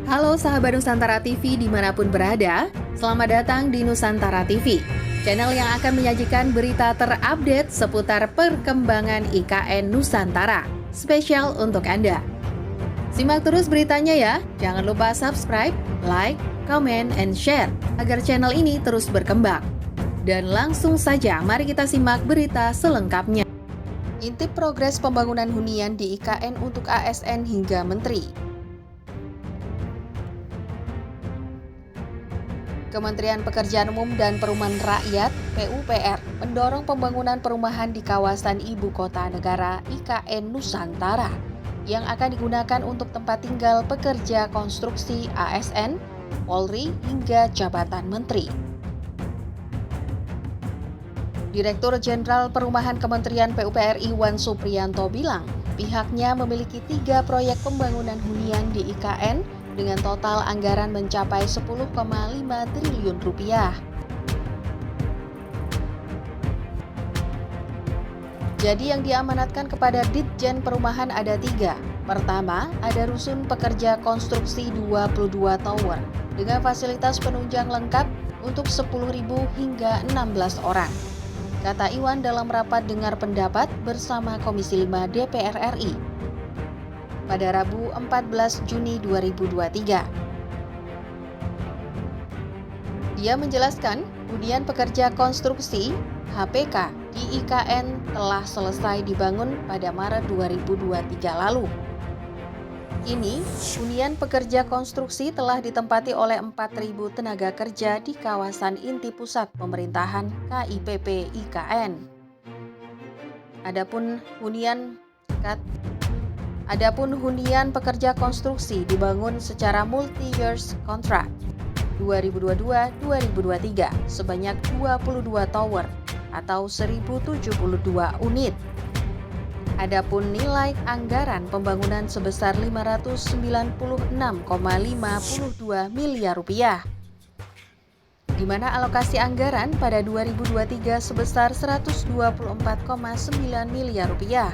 Halo sahabat Nusantara TV dimanapun berada, selamat datang di Nusantara TV, channel yang akan menyajikan berita terupdate seputar perkembangan IKN Nusantara, spesial untuk Anda. Simak terus beritanya ya, jangan lupa subscribe, like, comment, and share, agar channel ini terus berkembang. Dan langsung saja, mari kita simak berita selengkapnya. Intip progres pembangunan hunian di IKN untuk ASN hingga Menteri. Kementerian Pekerjaan Umum dan Perumahan Rakyat (PUPR) mendorong pembangunan perumahan di kawasan Ibu Kota Negara IKN Nusantara yang akan digunakan untuk tempat tinggal pekerja konstruksi ASN, Polri, hingga jabatan menteri. Direktur Jenderal Perumahan Kementerian PUPR Iwan Supriyanto bilang, pihaknya memiliki 3 proyek pembangunan hunian di IKN dengan total anggaran mencapai 10,5 triliun rupiah. Jadi yang diamanatkan kepada Ditjen Perumahan ada 3. Pertama, ada rusun pekerja konstruksi 22 tower dengan fasilitas penunjang lengkap untuk 10.000 hingga 16 orang. Kata Iwan dalam rapat dengar pendapat bersama Komisi 5 DPR RI. Pada Rabu 14 Juni 2023. Dia menjelaskan, hunian pekerja konstruksi HPK di IKN telah selesai dibangun pada Maret 2023 lalu. Kini, hunian pekerja konstruksi telah ditempati oleh 4.000 tenaga kerja di kawasan inti pusat pemerintahan KIPP IKN. Adapun hunian pekerja konstruksi dibangun secara multi-years contract 2022-2023 sebanyak 22 tower atau 1.072 unit. Adapun nilai anggaran pembangunan sebesar 596,52 miliar rupiah, di mana alokasi anggaran pada 2023 sebesar 124,9 miliar rupiah.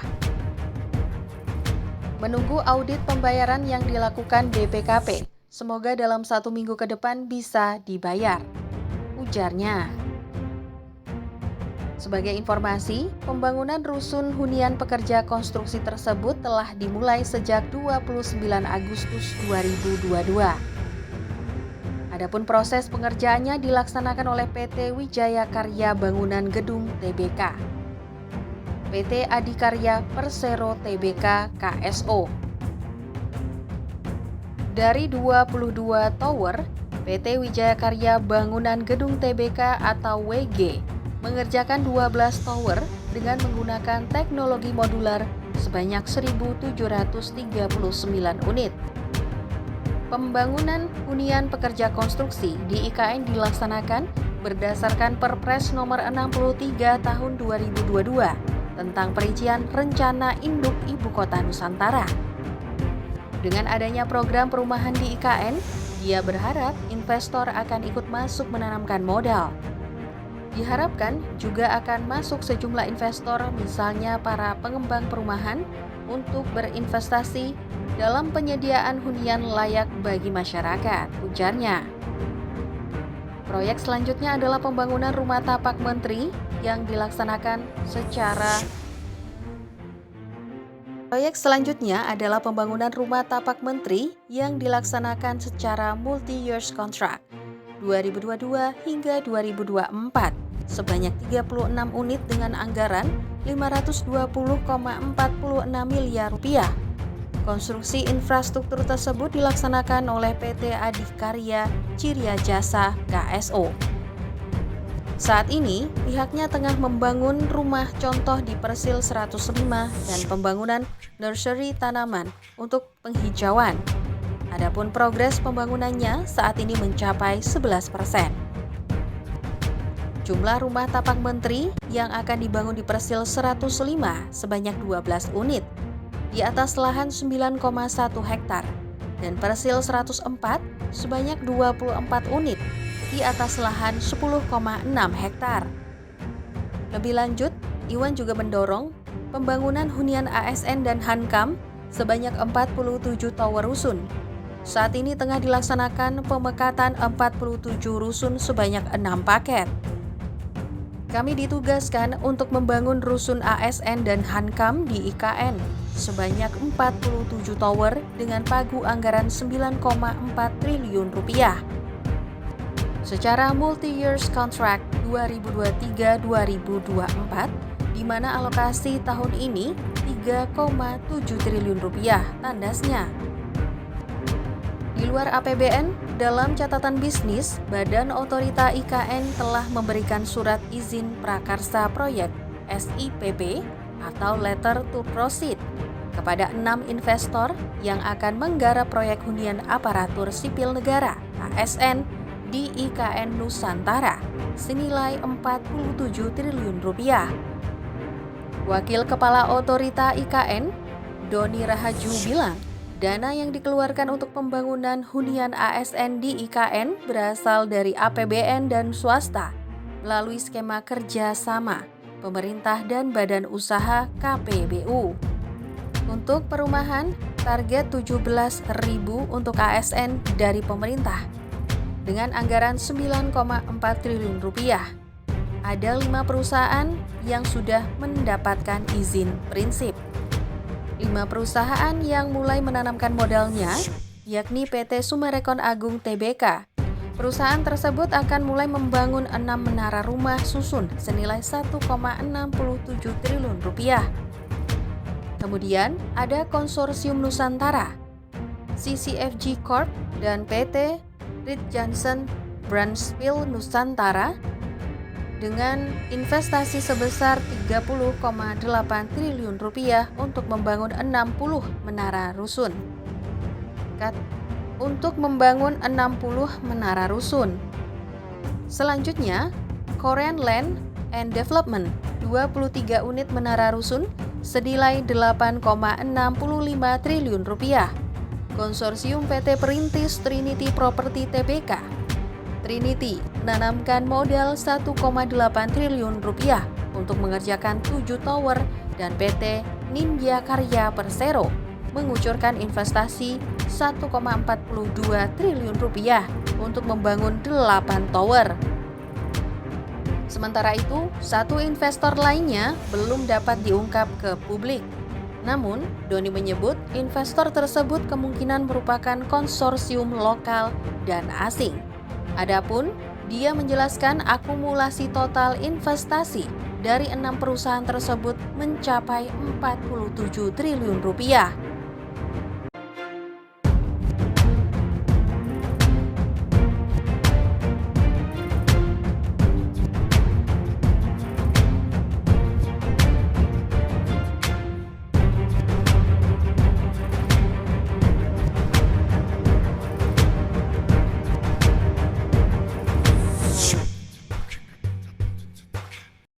Menunggu audit pembayaran yang dilakukan BPKP. Semoga dalam 1 minggu ke depan bisa dibayar, ujarnya. Sebagai informasi, pembangunan rusun hunian pekerja konstruksi tersebut telah dimulai sejak 29 Agustus 2022. Adapun proses pengerjaannya dilaksanakan oleh PT Wijaya Karya Bangunan Gedung TBK, PT Adikarya Persero Tbk KSO. Dari 22 tower, PT Wijaya Karya Bangunan Gedung Tbk atau WG mengerjakan 12 tower dengan menggunakan teknologi modular sebanyak 1.739 unit. Pembangunan hunian pekerja konstruksi di IKN dilaksanakan berdasarkan Perpres nomor 63 tahun 2022 tentang perincian rencana induk Ibu Kota Nusantara. Dengan adanya program perumahan di IKN, dia berharap investor akan ikut masuk menanamkan modal. Diharapkan juga akan masuk sejumlah investor, misalnya para pengembang perumahan, untuk berinvestasi dalam penyediaan hunian layak bagi masyarakat, ujarnya. Proyek selanjutnya adalah pembangunan rumah tapak menteri yang dilaksanakan secara multi-years contract 2022 hingga 2024 sebanyak 36 unit dengan anggaran 520,46 miliar rupiah. Konstruksi infrastruktur tersebut dilaksanakan oleh PT Adikarya Cirya Jasa KSO. Saat ini, pihaknya tengah membangun rumah contoh di Persil 105 dan pembangunan nursery tanaman untuk penghijauan. Adapun progres pembangunannya saat ini mencapai 11%. Jumlah rumah tapak menteri yang akan dibangun di Persil 105 sebanyak 12 unit di atas lahan 9,1 hektar dan Persil 104 sebanyak 24 unit di atas lahan 10,6 hektar. Lebih lanjut, Iwan juga mendorong pembangunan hunian ASN dan Hankam sebanyak 47 tower rusun Saat ini tengah dilaksanakan pemekatan 47 rusun sebanyak 6 paket. Kami ditugaskan untuk membangun rusun ASN dan Hankam di IKN sebanyak 47 tower dengan pagu anggaran 9,4 triliun rupiah. Secara multi-years contract 2023-2024, di mana alokasi tahun ini 3,7 triliun rupiah tandasnya. Di luar APBN, dalam catatan bisnis, Badan Otorita IKN telah memberikan surat izin prakarsa proyek SIPP atau Letter to Proceed kepada 6 investor yang akan menggarap proyek hunian aparatur sipil negara ASN di IKN Nusantara senilai 47 triliun rupiah. Wakil Kepala Otorita IKN, Doni Rahaju bilang, dana yang dikeluarkan untuk pembangunan hunian ASN di IKN berasal dari APBN dan swasta melalui skema kerjasama pemerintah dan badan usaha KPBU. Untuk perumahan, target 17.000 untuk ASN dari pemerintah dengan anggaran 9,4 triliun rupiah. Ada 5 perusahaan yang sudah mendapatkan izin prinsip. 5 perusahaan yang mulai menanamkan modalnya, yakni PT Summarecon Agung Tbk. Perusahaan tersebut akan mulai membangun 6 menara rumah susun senilai 1,67 triliun rupiah. Kemudian ada Konsorsium Nusantara, CCFG Corp, dan PT Reed Johnson Brunswick Nusantara dengan investasi sebesar 30,8 triliun rupiah untuk membangun 60 menara rusun. Selanjutnya, Korean Land and Development 23 unit menara rusun senilai 8,65 triliun rupiah. Konsorsium PT Perintis Trinity Property Tbk. Trinity menanamkan modal 1,8 triliun rupiah untuk mengerjakan 7 tower dan PT Nindya Karya Persero mengucurkan investasi 1,42 triliun rupiah untuk membangun 8 tower. Sementara itu, satu investor lainnya belum dapat diungkap ke publik. Namun, Doni menyebut investor tersebut kemungkinan merupakan konsorsium lokal dan asing. Adapun, dia menjelaskan akumulasi total investasi dari 6 perusahaan tersebut mencapai 47 triliun rupiah.